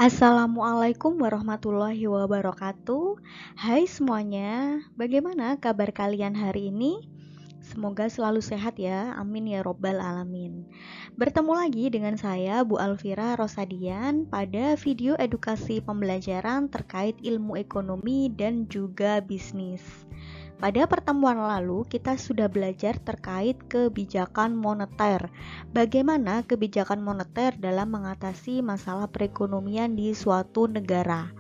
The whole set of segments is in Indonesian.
Assalamualaikum warahmatullahi wabarakatuh. Hai semuanya, bagaimana kabar kalian hari ini? Semoga selalu sehat ya, amin ya robbal alamin. Bertemu lagi dengan saya Bu Alfira Rosadian pada video edukasi pembelajaran terkait ilmu ekonomi dan juga bisnis. Pada pertemuan lalu, kita sudah belajar terkait kebijakan moneter. Bagaimana kebijakan moneter dalam mengatasi masalah perekonomian di suatu negara.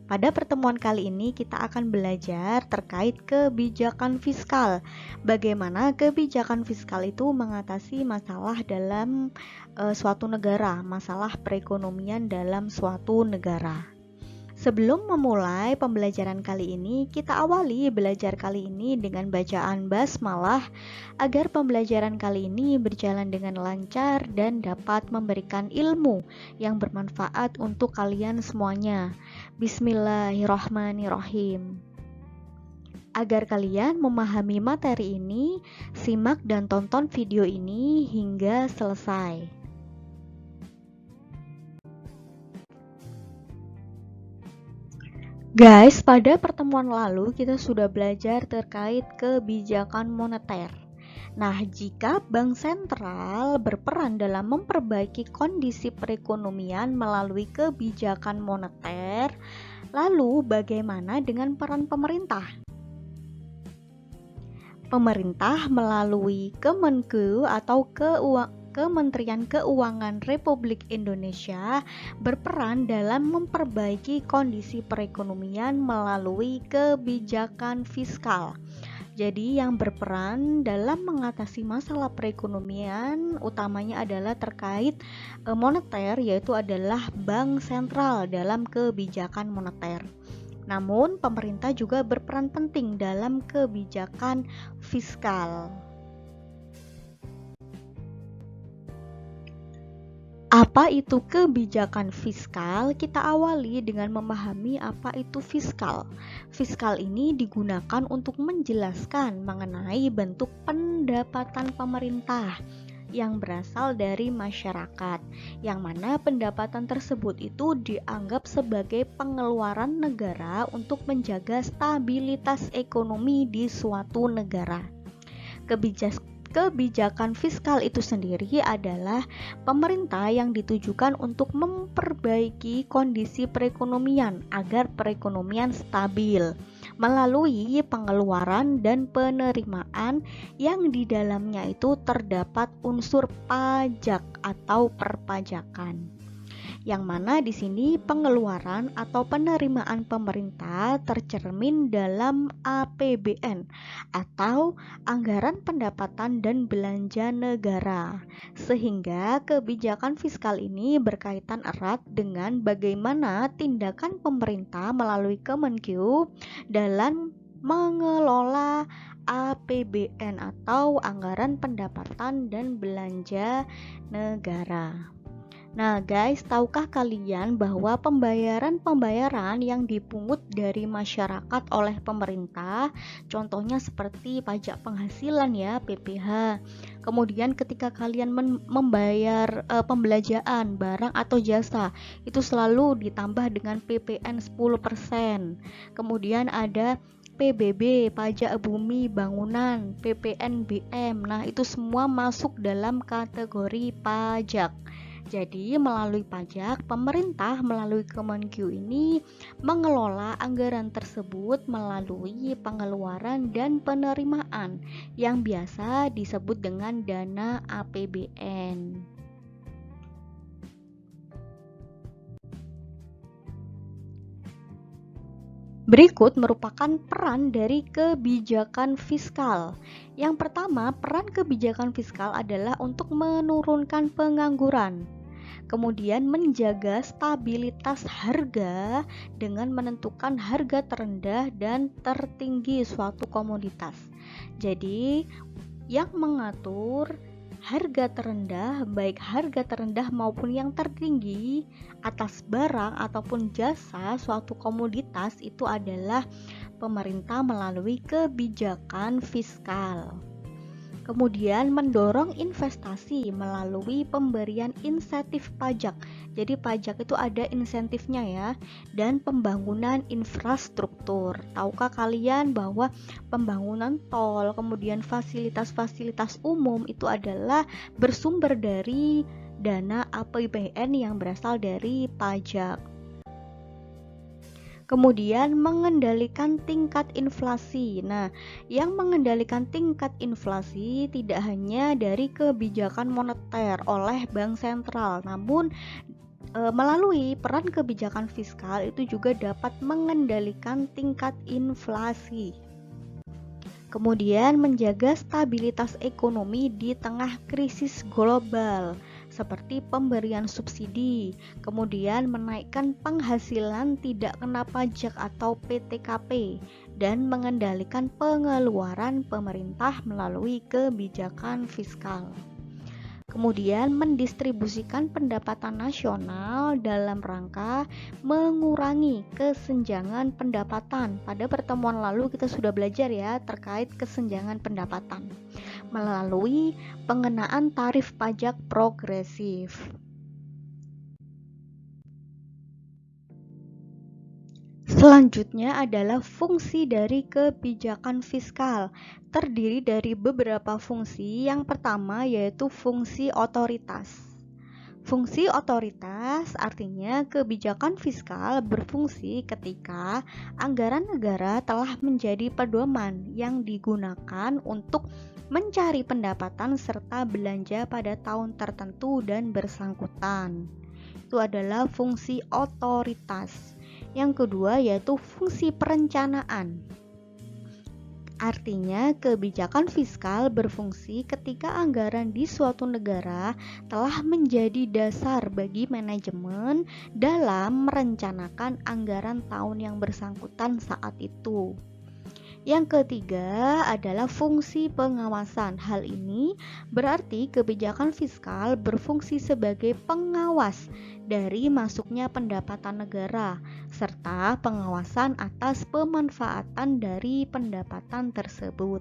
Pada pertemuan kali ini, kita akan belajar terkait kebijakan fiskal. Bagaimana kebijakan fiskal itu mengatasi masalah dalam suatu negara, masalah perekonomian dalam suatu negara. Sebelum memulai pembelajaran kali ini, kita awali belajar kali ini dengan bacaan basmalah agar pembelajaran kali ini berjalan dengan lancar dan dapat memberikan ilmu yang bermanfaat untuk kalian semuanya. Bismillahirrahmanirrahim. Agar kalian memahami materi ini, simak dan tonton video ini hingga selesai. Guys, pada pertemuan lalu kita sudah belajar terkait kebijakan moneter. Nah, jika bank sentral berperan dalam memperbaiki kondisi perekonomian melalui kebijakan moneter, lalu bagaimana dengan peran pemerintah? Pemerintah melalui Kemenku atau Kementerian Keuangan Republik Indonesia berperan dalam memperbaiki kondisi perekonomian melalui kebijakan fiskal. Jadi yang berperan dalam mengatasi masalah perekonomian utamanya adalah terkait moneter, yaitu adalah bank sentral dalam kebijakan moneter. Namun pemerintah juga berperan penting dalam kebijakan fiskal. Apa itu kebijakan fiskal? Kita awali dengan memahami apa itu fiskal. Fiskal ini digunakan untuk menjelaskan mengenai bentuk pendapatan pemerintah yang berasal dari masyarakat, yang mana pendapatan tersebut itu dianggap sebagai pengeluaran negara untuk menjaga stabilitas ekonomi di suatu negara. Kebijakan fiskal itu sendiri adalah pemerintah yang ditujukan untuk memperbaiki kondisi perekonomian agar perekonomian stabil melalui pengeluaran dan penerimaan yang di dalamnya itu terdapat unsur pajak atau perpajakan. Yang mana di sini pengeluaran atau penerimaan pemerintah tercermin dalam APBN atau Anggaran Pendapatan dan Belanja Negara. Sehingga kebijakan fiskal ini berkaitan erat dengan bagaimana tindakan pemerintah melalui Kemenku dalam mengelola APBN atau Anggaran Pendapatan dan Belanja Negara. Nah guys, tahukah kalian bahwa pembayaran yang dipungut dari masyarakat oleh pemerintah, contohnya seperti pajak penghasilan ya, PPh. Kemudian ketika kalian membayar pembelanjaan barang atau jasa, itu selalu ditambah dengan PPN 10%. Kemudian ada PBB, pajak bumi bangunan, PPNBM. Nah, itu semua masuk dalam kategori pajak. Jadi melalui pajak, pemerintah melalui Kemenku ini mengelola anggaran tersebut melalui pengeluaran dan penerimaan yang biasa disebut dengan dana APBN. Berikut merupakan peran dari kebijakan fiskal. Yang pertama, peran kebijakan fiskal adalah untuk menurunkan pengangguran. Kemudian menjaga stabilitas harga dengan menentukan harga terendah dan tertinggi suatu komoditas. Jadi, yang mengatur harga terendah, baik harga terendah maupun yang tertinggi atas barang ataupun jasa suatu komoditas itu adalah pemerintah melalui kebijakan fiskal. Kemudian mendorong investasi melalui pemberian insentif pajak. Jadi pajak itu ada insentifnya ya. Dan pembangunan infrastruktur. Tahukah kalian bahwa pembangunan tol, kemudian fasilitas-fasilitas umum itu adalah bersumber dari dana APBN yang berasal dari pajak. Kemudian mengendalikan tingkat inflasi. Nah, yang mengendalikan tingkat inflasi tidak hanya dari kebijakan moneter oleh bank sentral, namun melalui peran kebijakan fiskal itu juga dapat mengendalikan tingkat inflasi. Kemudian menjaga stabilitas ekonomi di tengah krisis global, seperti pemberian subsidi, kemudian menaikkan penghasilan tidak kena pajak atau PTKP, dan mengendalikan pengeluaran pemerintah melalui kebijakan fiskal. Kemudian mendistribusikan pendapatan nasional dalam rangka mengurangi kesenjangan pendapatan. Pada pertemuan lalu kita sudah belajar ya terkait kesenjangan pendapatan melalui pengenaan tarif pajak progresif. Selanjutnya adalah fungsi dari kebijakan fiskal. Terdiri dari beberapa fungsi. Yang pertama yaitu fungsi otoritas. Fungsi otoritas artinya kebijakan fiskal berfungsi ketika anggaran negara telah menjadi pedoman yang digunakan untuk mencari pendapatan serta belanja pada tahun tertentu dan bersangkutan. Itu adalah fungsi otoritas. Yang kedua yaitu fungsi perencanaan. Artinya kebijakan fiskal berfungsi ketika anggaran di suatu negara telah menjadi dasar bagi manajemen dalam merencanakan anggaran tahun yang bersangkutan saat itu. Yang ketiga adalah fungsi pengawasan. Hal ini berarti kebijakan fiskal berfungsi sebagai pengawas dari masuknya pendapatan negara serta pengawasan atas pemanfaatan dari pendapatan tersebut.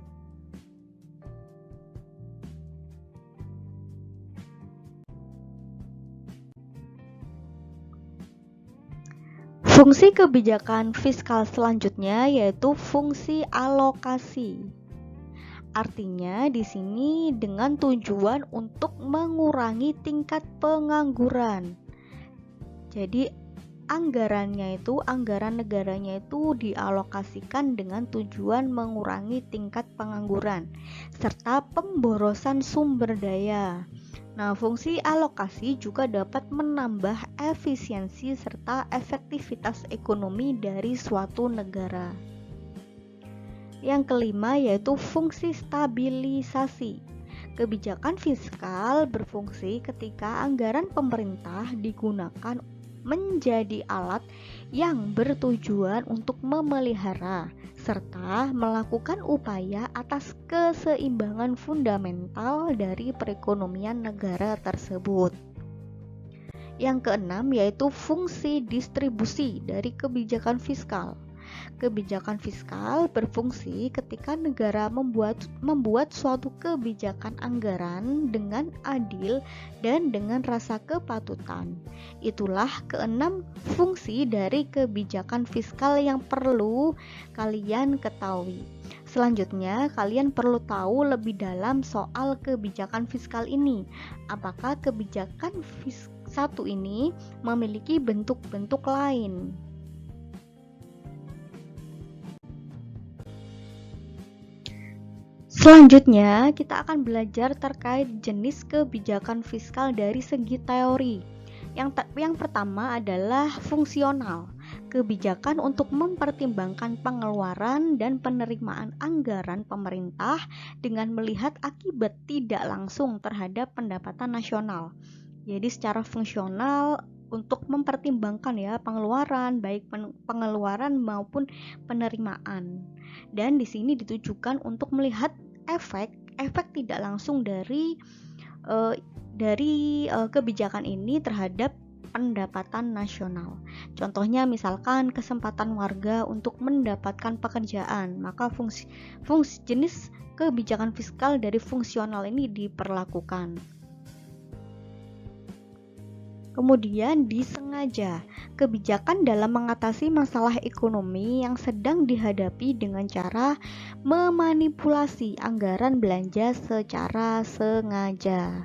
Fungsi kebijakan fiskal selanjutnya yaitu fungsi alokasi. Artinya di sini dengan tujuan untuk mengurangi tingkat pengangguran. Jadi anggaran negaranya itu dialokasikan dengan tujuan mengurangi tingkat pengangguran serta pemborosan sumber daya. Nah, fungsi alokasi juga dapat menambah efisiensi serta efektivitas ekonomi dari suatu negara. Yang kelima yaitu fungsi stabilisasi. Kebijakan fiskal berfungsi ketika anggaran pemerintah digunakan menjadi alat yang bertujuan untuk memelihara serta melakukan upaya atas keseimbangan fundamental dari perekonomian negara tersebut. Yang keenam yaitu fungsi distribusi dari kebijakan fiskal. Kebijakan fiskal berfungsi ketika negara membuat suatu kebijakan anggaran dengan adil dan dengan rasa kepatutan. Itulah keenam fungsi dari kebijakan fiskal yang perlu kalian ketahui. Selanjutnya, kalian perlu tahu lebih dalam soal kebijakan fiskal ini. Apakah kebijakan satu ini memiliki bentuk-bentuk lain? Selanjutnya, kita akan belajar terkait jenis kebijakan fiskal dari segi teori. Yang pertama adalah fungsional. Kebijakan untuk mempertimbangkan pengeluaran dan penerimaan anggaran pemerintah dengan melihat akibat tidak langsung terhadap pendapatan nasional. Jadi secara fungsional untuk mempertimbangkan ya pengeluaran, baik pengeluaran maupun penerimaan. Dan di sini ditujukan untuk melihat efek tidak langsung dari kebijakan ini terhadap pendapatan nasional. Contohnya misalkan kesempatan warga untuk mendapatkan pekerjaan, maka fungsi jenis kebijakan fiskal dari fungsional ini diperlakukan. Kemudian disengaja, kebijakan dalam mengatasi masalah ekonomi yang sedang dihadapi dengan cara memanipulasi anggaran belanja secara sengaja.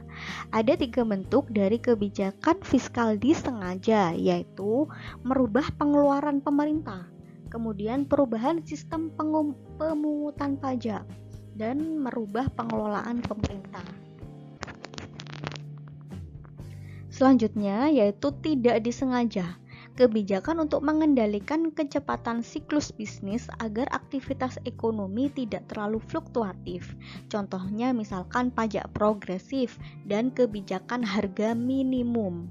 Ada 3 bentuk dari kebijakan fiskal disengaja, yaitu merubah pengeluaran pemerintah, kemudian perubahan sistem pemungutan pajak, dan merubah pengelolaan pemerintah. Selanjutnya yaitu tidak disengaja, kebijakan untuk mengendalikan kecepatan siklus bisnis agar aktivitas ekonomi tidak terlalu fluktuatif. Contohnya misalkan pajak progresif dan kebijakan harga minimum.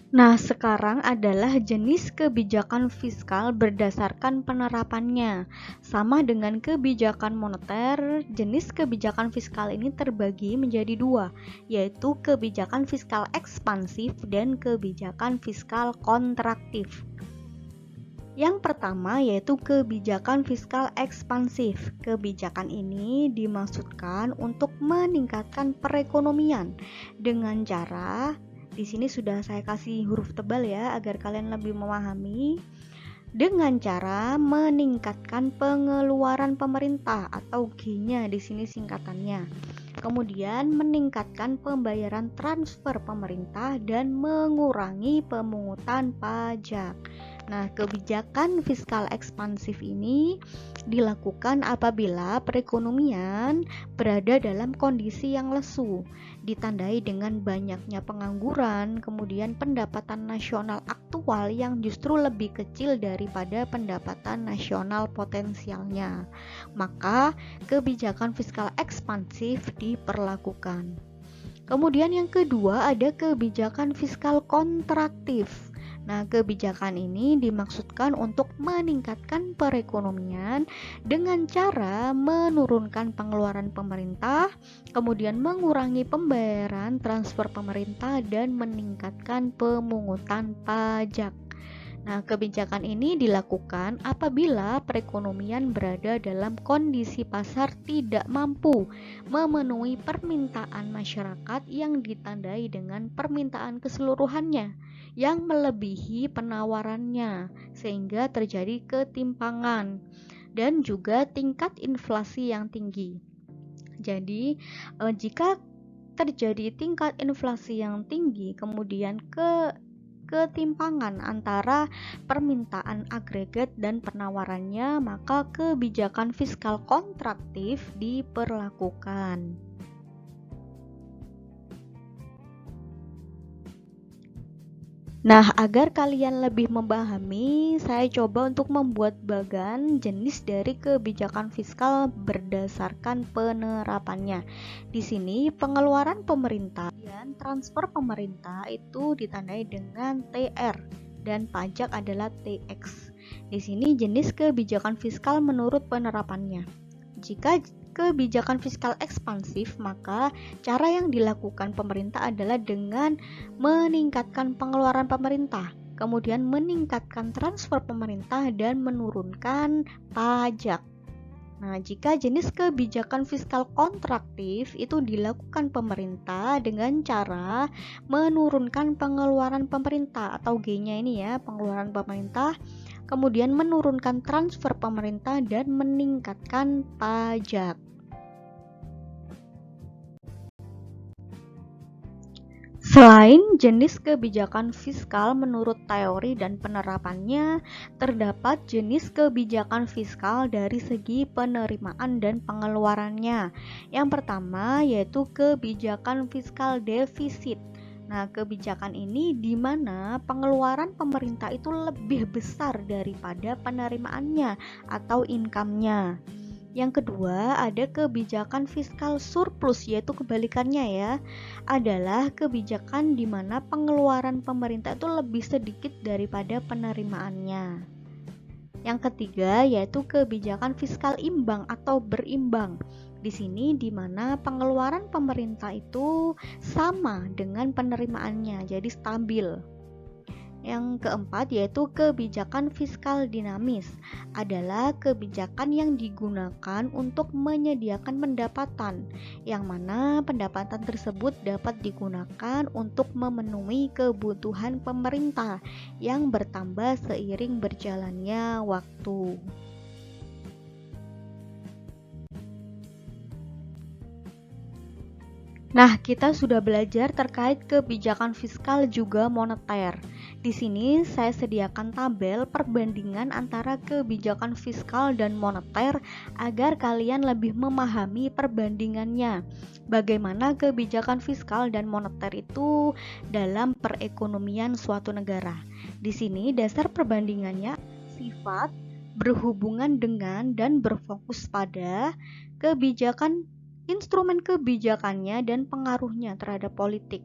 Nah, sekarang adalah jenis kebijakan fiskal berdasarkan penerapannya. Sama dengan kebijakan moneter, jenis kebijakan fiskal ini terbagi menjadi 2, yaitu kebijakan fiskal ekspansif dan kebijakan fiskal kontraktif. Yang pertama yaitu kebijakan fiskal ekspansif. Kebijakan ini dimaksudkan untuk meningkatkan perekonomian dengan cara, di sini sudah saya kasih huruf tebal ya agar kalian lebih memahami, dengan cara meningkatkan pengeluaran pemerintah atau G-nya di sini singkatannya. Kemudian meningkatkan pembayaran transfer pemerintah dan mengurangi pemungutan pajak. Nah, kebijakan fiskal ekspansif ini dilakukan apabila perekonomian berada dalam kondisi yang lesu, ditandai dengan banyaknya pengangguran, kemudian pendapatan nasional aktual yang justru lebih kecil daripada pendapatan nasional potensialnya. Maka, kebijakan fiskal ekspansif diperlakukan. Kemudian yang kedua ada kebijakan fiskal kontraktif. Nah, kebijakan ini dimaksudkan untuk meningkatkan perekonomian dengan cara menurunkan pengeluaran pemerintah, kemudian mengurangi pembayaran transfer pemerintah dan meningkatkan pemungutan pajak. Nah, kebijakan ini dilakukan apabila perekonomian berada dalam kondisi pasar tidak mampu memenuhi permintaan masyarakat yang ditandai dengan permintaan keseluruhannya yang melebihi penawarannya, sehingga terjadi ketimpangan dan juga tingkat inflasi yang tinggi. Jadi, jika terjadi tingkat inflasi yang tinggi, kemudian ketimpangan antara permintaan agregat dan penawarannya, maka kebijakan fiskal kontraktif diperlakukan. Nah, agar kalian lebih memahami, saya coba untuk membuat bagan jenis dari kebijakan fiskal berdasarkan penerapannya. Di sini pengeluaran pemerintah dan transfer pemerintah itu ditandai dengan TR dan pajak adalah TX. Di sini jenis kebijakan fiskal menurut penerapannya. Jika kebijakan fiskal ekspansif, maka cara yang dilakukan pemerintah adalah dengan meningkatkan pengeluaran pemerintah, kemudian meningkatkan transfer pemerintah dan menurunkan pajak. Nah, jika jenis kebijakan fiskal kontraktif itu dilakukan pemerintah dengan cara menurunkan pengeluaran pemerintah atau G-nya ini ya, pengeluaran pemerintah, kemudian menurunkan transfer pemerintah dan meningkatkan pajak. Selain jenis kebijakan fiskal menurut teori dan penerapannya, terdapat jenis kebijakan fiskal dari segi penerimaan dan pengeluarannya. Yang pertama yaitu kebijakan fiskal defisit. Nah, kebijakan ini di mana pengeluaran pemerintah itu lebih besar daripada penerimaannya atau income-nya. Yang kedua, ada kebijakan fiskal surplus, yaitu kebalikannya ya, adalah kebijakan di mana pengeluaran pemerintah itu lebih sedikit daripada penerimaannya. Yang ketiga, yaitu kebijakan fiskal imbang atau berimbang. Di sini di mana pengeluaran pemerintah itu sama dengan penerimaannya, jadi stabil. Yang keempat yaitu kebijakan fiskal dinamis, adalah kebijakan yang digunakan untuk menyediakan pendapatan, yang mana pendapatan tersebut dapat digunakan untuk memenuhi kebutuhan pemerintah yang bertambah seiring berjalannya waktu. Nah, kita sudah belajar terkait kebijakan fiskal juga moneter. Di sini saya sediakan tabel perbandingan antara kebijakan fiskal dan moneter agar kalian lebih memahami perbandingannya. Bagaimana kebijakan fiskal dan moneter itu dalam perekonomian suatu negara. Di sini dasar perbandingannya sifat, berhubungan dengan, dan berfokus pada kebijakan, instrumen kebijakannya, dan pengaruhnya terhadap politik.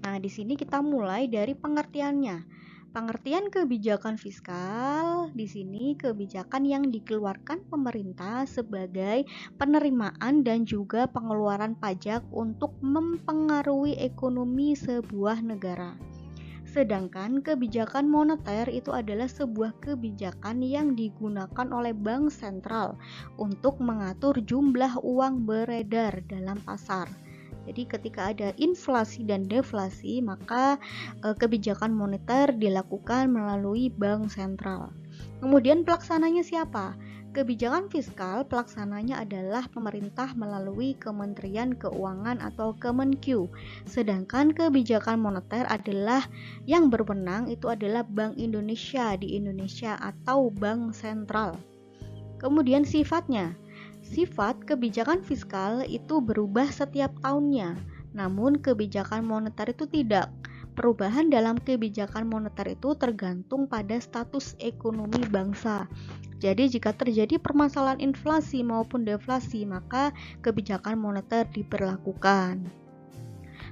Nah, di sini kita mulai dari pengertiannya. Pengertian kebijakan fiskal di sini kebijakan yang dikeluarkan pemerintah sebagai penerimaan dan juga pengeluaran pajak untuk mempengaruhi ekonomi sebuah negara. Sedangkan kebijakan moneter itu adalah sebuah kebijakan yang digunakan oleh bank sentral untuk mengatur jumlah uang beredar dalam pasar. Jadi ketika ada inflasi dan deflasi, maka kebijakan moneter dilakukan melalui bank sentral. Kemudian pelaksananya siapa? Kebijakan fiskal pelaksananya adalah pemerintah melalui Kementerian Keuangan atau Kemenq. Sedangkan kebijakan moneter adalah yang berwenang itu adalah Bank Indonesia di Indonesia atau Bank Sentral. Kemudian sifatnya. Sifat kebijakan fiskal itu berubah setiap tahunnya, namun kebijakan moneter itu tidak. Perubahan dalam kebijakan moneter itu tergantung pada status ekonomi bangsa. Jadi jika terjadi permasalahan inflasi maupun deflasi, maka kebijakan moneter diberlakukan.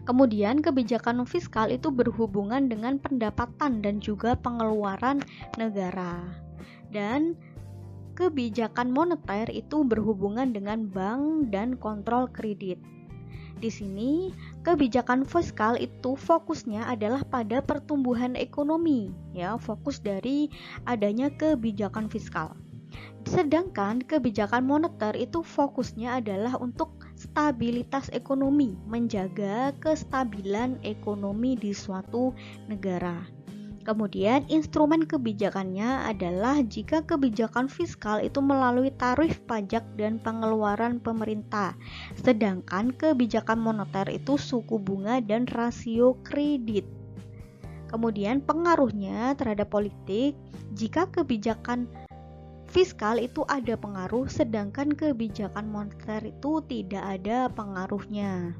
Kemudian kebijakan fiskal itu berhubungan dengan pendapatan dan juga pengeluaran negara. Dan kebijakan moneter itu berhubungan dengan bank dan kontrol kredit. Di sini, kebijakan fiskal itu fokusnya adalah pada pertumbuhan ekonomi, ya, fokus dari adanya kebijakan fiskal. Sedangkan kebijakan moneter itu fokusnya adalah untuk stabilitas ekonomi, menjaga kestabilan ekonomi di suatu negara. Kemudian instrumen kebijakannya adalah jika kebijakan fiskal itu melalui tarif pajak dan pengeluaran pemerintah. Sedangkan kebijakan moneter itu suku bunga dan rasio kredit. Kemudian pengaruhnya terhadap politik, jika kebijakan fiskal itu ada pengaruh, sedangkan kebijakan moneter itu tidak ada pengaruhnya.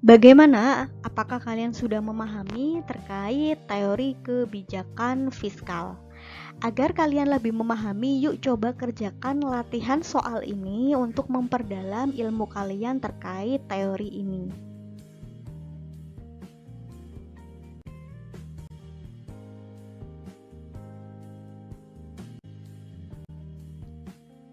Bagaimana? Apakah kalian sudah memahami terkait teori kebijakan fiskal? Agar kalian lebih memahami, yuk coba kerjakan latihan soal ini untuk memperdalam ilmu kalian terkait teori ini.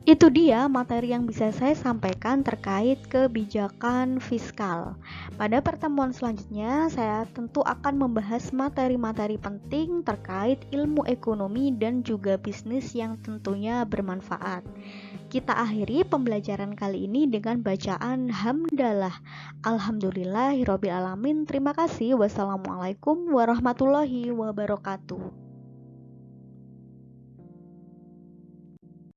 Itu dia materi yang bisa saya sampaikan terkait kebijakan fiskal. Pada pertemuan selanjutnya, saya tentu akan membahas materi-materi penting terkait ilmu ekonomi dan juga bisnis yang tentunya bermanfaat. Kita akhiri pembelajaran kali ini dengan bacaan hamdalah. Alhamdulillahirobbilalamin. Terima kasih. Wassalamualaikum warahmatullahi wabarakatuh.